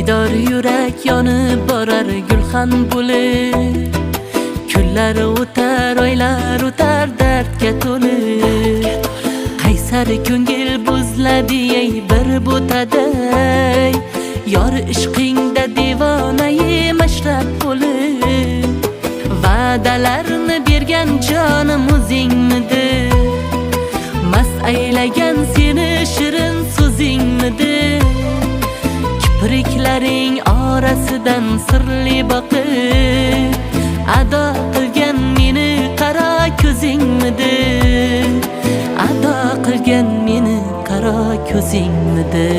Bedor yurak yonib borar gulxan bo'lib. Kunlar o'tar, oylar o'tar dardga to'lib. Qaysar ko'ngil buzladi ey bir bo'taday. Yor ishqingda devonai mashrab bo'lib. Va'dalarni bergan jonim o'zingmidi? Mast aylagan seni shirin so'zingmidi? Kipriklaring orasidan sirli boqib ado qilgan meni qaro ko'zingmidi? Ado qilgan meni qaro ko'zingmidi?